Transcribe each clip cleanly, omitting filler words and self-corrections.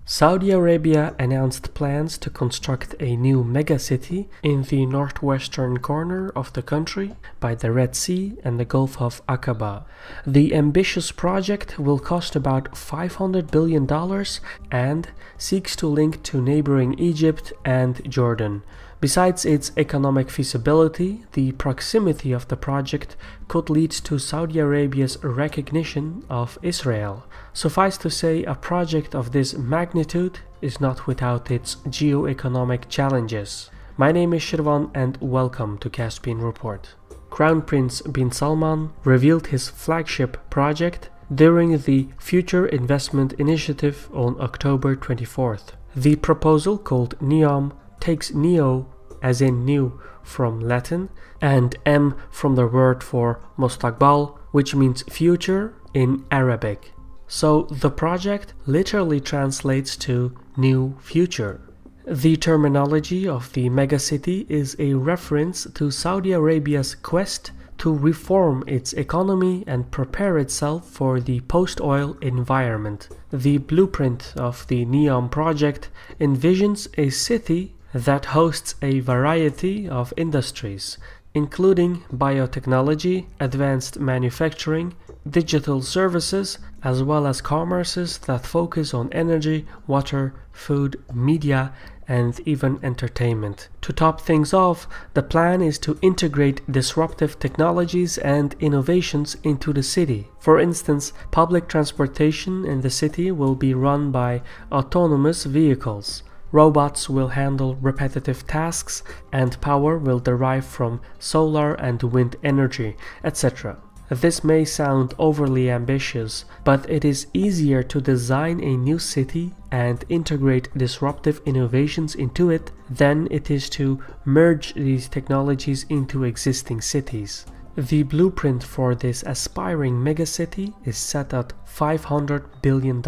Saudi Arabia announced plans to construct a new megacity in the northwestern corner of the country by the Red Sea and the Gulf of Aqaba. The ambitious project will cost about $500 billion and seeks to link to neighboring Egypt and Jordan. Besides its economic feasibility, the proximity of the project could lead to Saudi Arabia's recognition of Israel. Suffice to say, a project of this magnitude is not without its geo-economic challenges. My name is Shirvan and welcome to Caspian Report. Crown Prince bin Salman revealed his flagship project during the Future Investment Initiative on October 24th. The proposal, called NEOM, takes neo as in new from Latin and M from the word for mustaqbal, which means future in Arabic. So the project literally translates to new future. The terminology of the megacity is a reference to Saudi Arabia's quest to reform its economy and prepare itself for the post-oil environment. The blueprint of the NEOM project envisions a city that hosts a variety of industries, including biotechnology, advanced manufacturing, digital services, as well as commerces that focus on energy, water, food, media, and even entertainment. To top things off, the plan is to integrate disruptive technologies and innovations into the city. For instance, public transportation in the city will be run by autonomous vehicles. Robots will handle repetitive tasks, and power will derive from solar and wind energy, etc. This may sound overly ambitious, but it is easier to design a new city and integrate disruptive innovations into it than it is to merge these technologies into existing cities. The blueprint for this aspiring megacity is set at $500 billion.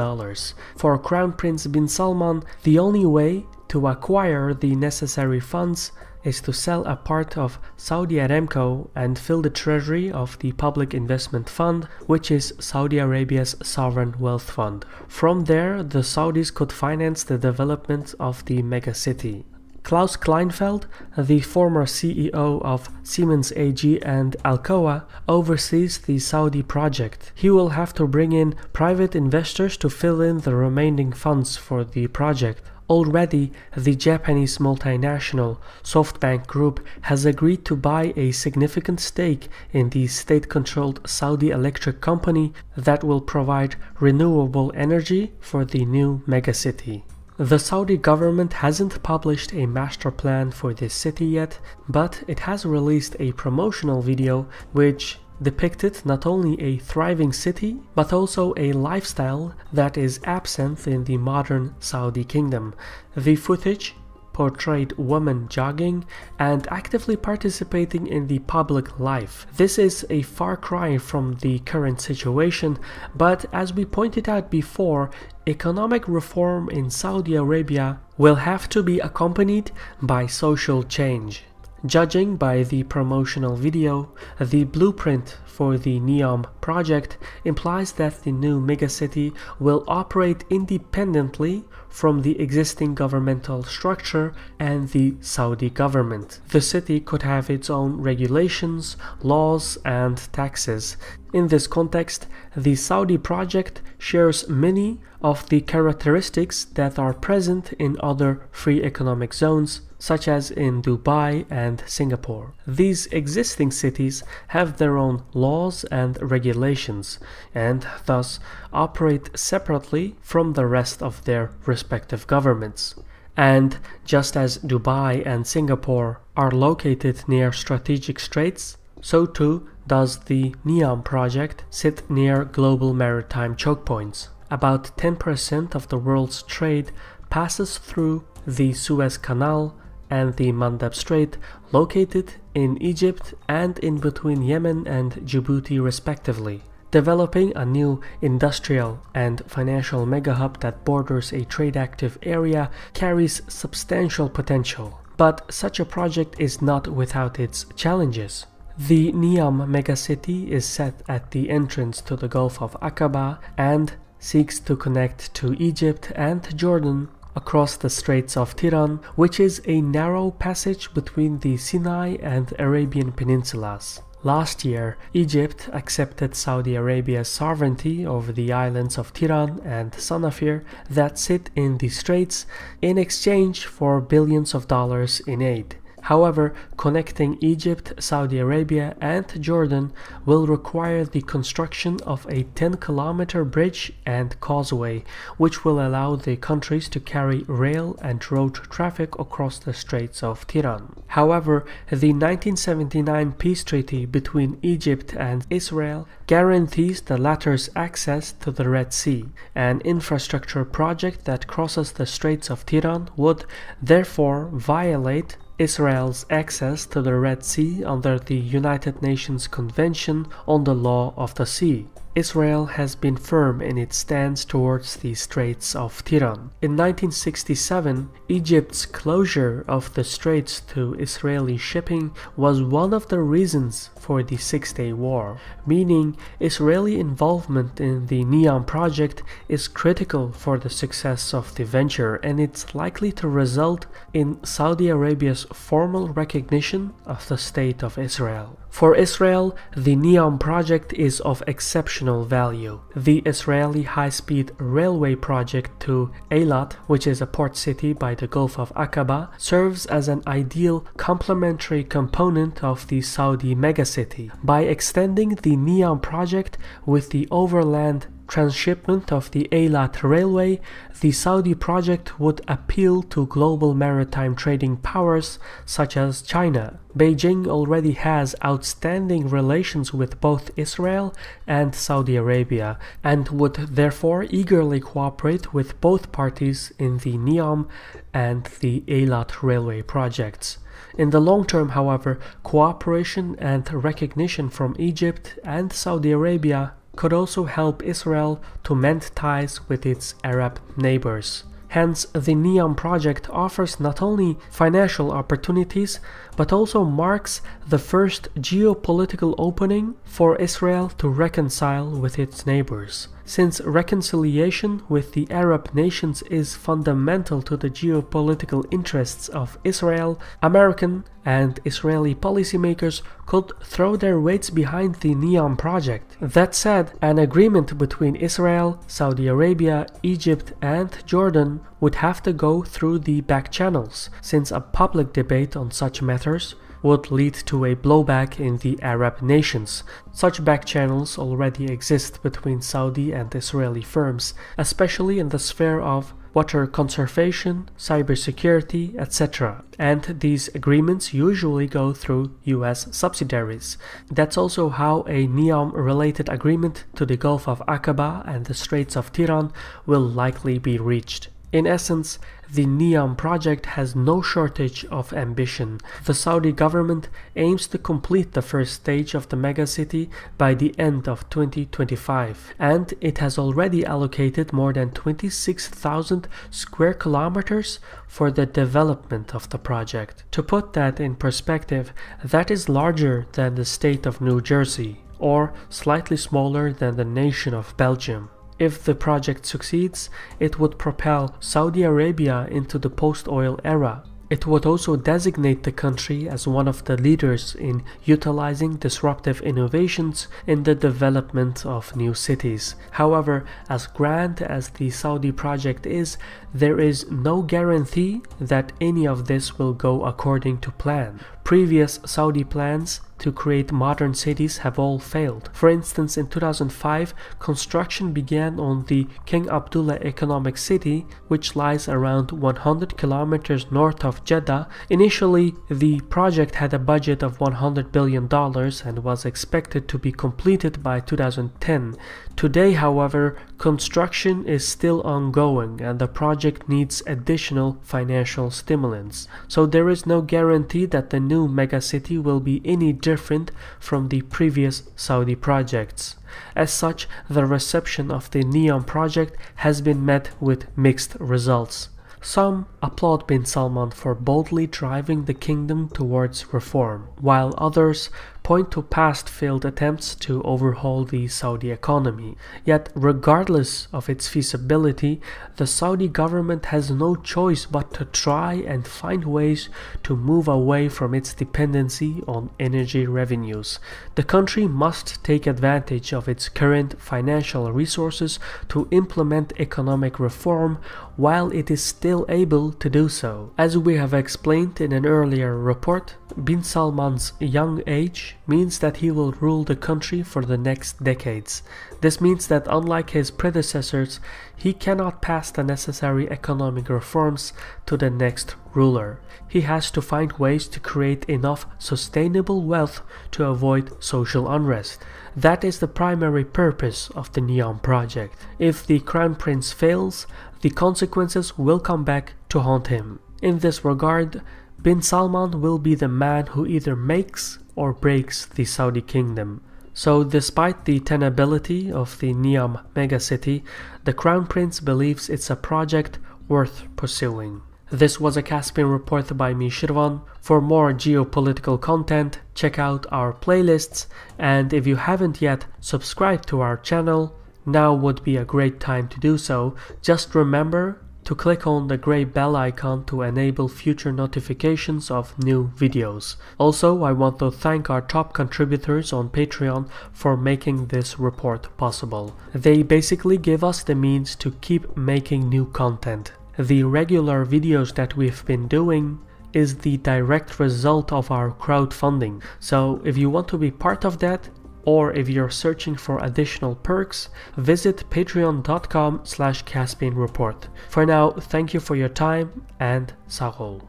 For Crown Prince bin Salman, the only way to acquire the necessary funds is to sell a part of Saudi Aramco and fill the treasury of the Public Investment Fund, which is Saudi Arabia's sovereign wealth fund. From there, the Saudis could finance the development of the megacity. Klaus Kleinfeld, the former CEO of Siemens AG and Alcoa, oversees the Saudi project. He will have to bring in private investors to fill in the remaining funds for the project. Already, the Japanese multinational SoftBank Group has agreed to buy a significant stake in the state-controlled Saudi electric company that will provide renewable energy for the new megacity. The Saudi government hasn't published a master plan for this city yet, but it has released a promotional video which depicted not only a thriving city, but also a lifestyle that is absent in the modern Saudi kingdom. The footage portrayed women jogging and actively participating in the public life. This is a far cry from the current situation, but as we pointed out before, economic reform in Saudi Arabia will have to be accompanied by social change. Judging by the promotional video, the blueprint for the NEOM project implies that the new megacity will operate independently from the existing governmental structure and the Saudi government. The city could have its own regulations, laws, and taxes. In this context, the Saudi project shares many of the characteristics that are present in other free economic zones, such as in Dubai and Singapore. These existing cities have their own laws and regulations, and thus operate separately from the rest of their respective governments. And just as Dubai and Singapore are located near strategic straits, so too does the NEOM project sit near global maritime choke points. About 10% of the world's trade passes through the Suez Canal and the Mandab Strait, located in Egypt and in between Yemen and Djibouti respectively. Developing a new industrial and financial megahub that borders a trade-active area carries substantial potential, but such a project is not without its challenges. The NEOM megacity is set at the entrance to the Gulf of Aqaba and seeks to connect to Egypt and Jordan across the Straits of Tiran, which is a narrow passage between the Sinai and Arabian peninsulas. Last year, Egypt accepted Saudi Arabia's sovereignty over the islands of Tiran and Sanafir that sit in the straits in exchange for billions of dollars in aid. However, connecting Egypt, Saudi Arabia, and Jordan will require the construction of a 10-kilometer bridge and causeway, which will allow the countries to carry rail and road traffic across the Straits of Tiran. However, the 1979 peace treaty between Egypt and Israel guarantees the latter's access to the Red Sea. An infrastructure project that crosses the Straits of Tiran would therefore violate Israel's access to the Red Sea under the United Nations Convention on the Law of the Sea. Israel has been firm in its stance towards the Straits of Tiran. In 1967, Egypt's closure of the straits to Israeli shipping was one of the reasons for the Six-Day War, meaning Israeli involvement in the NEOM project is critical for the success of the venture, and it's likely to result in Saudi Arabia's formal recognition of the State of Israel. For Israel, the NEOM project is of exceptional value. The Israeli high-speed railway project to Eilat, which is a port city by the Gulf of Aqaba, serves as an ideal complementary component of the Saudi megacity. By extending the NEOM project with the overland transshipment of the Eilat railway, the Saudi project would appeal to global maritime trading powers such as China. Beijing already has outstanding relations with both Israel and Saudi Arabia and would therefore eagerly cooperate with both parties in the NEOM and the Eilat railway projects. In the long term, however, cooperation and recognition from Egypt and Saudi Arabia could also help Israel to mend ties with its Arab neighbors. Hence, the NEOM project offers not only financial opportunities, but also marks the first geopolitical opening for Israel to reconcile with its neighbors. Since reconciliation with the Arab nations is fundamental to the geopolitical interests of Israel, American and Israeli policymakers could throw their weights behind the NEOM project. That said, an agreement between Israel, Saudi Arabia, Egypt, and Jordan would have to go through the back channels, since a public debate on such matters would lead to a blowback in the Arab nations. Such back channels already exist between Saudi and Israeli firms, especially in the sphere of water conservation, cybersecurity, etc. And these agreements usually go through US subsidiaries. That's also how a NEOM-related agreement to the Gulf of Aqaba and the Straits of Tiran will likely be reached. In essence, the NEOM project has no shortage of ambition. The Saudi government aims to complete the first stage of the megacity by the end of 2025, and it has already allocated more than 26,000 square kilometers for the development of the project. To put that in perspective, that is larger than the state of New Jersey, or slightly smaller than the nation of Belgium. If the project succeeds, it would propel Saudi Arabia into the post-oil era. It would also designate the country as one of the leaders in utilizing disruptive innovations in the development of new cities. However, as grand as the Saudi project is, there is no guarantee that any of this will go according to plan. Previous Saudi plans to create modern cities have all failed. For instance, in 2005, construction began on the King Abdullah Economic City, which lies around 100 kilometers north of Jeddah. Initially, the project had a budget of $100 billion and was expected to be completed by 2010. Today, however, construction is still ongoing and the project needs additional financial stimulants. So there is no guarantee that the new megacity will be any different from the previous Saudi projects. As such, the reception of the NEOM project has been met with mixed results. Some applaud bin Salman for boldly driving the kingdom towards reform, while others point to past failed attempts to overhaul the Saudi economy. Yet, regardless of its feasibility, the Saudi government has no choice but to try and find ways to move away from its dependency on energy revenues. The country must take advantage of its current financial resources to implement economic reform while it is still able to do so. As we have explained in an earlier report, Bin Salman's young age means that he will rule the country for the next decades. This means that unlike his predecessors, he cannot pass the necessary economic reforms to the next ruler. He has to find ways to create enough sustainable wealth to avoid social unrest. That is the primary purpose of the NEOM project. If the Crown Prince fails, the consequences will come back to haunt him. In this regard, Bin Salman will be the man who either makes or breaks the Saudi kingdom. So despite the tenability of the NEOM megacity, the Crown Prince believes it's a project worth pursuing. This was a Caspian report by me, Shirvan. For more geopolitical content, check out our playlists, and if you haven't yet subscribed to our channel, now would be a great time to do so. Just remember to click on the gray bell icon to enable future notifications of new videos. Also, I want to thank our top contributors on Patreon for making this report possible. They basically give us the means to keep making new content. The regular videos that we've been doing is the direct result of our crowdfunding. So if you want to be part of that, or if you're searching for additional perks, visit patreon.com/Caspian Report. For now, thank you for your time and Sahol.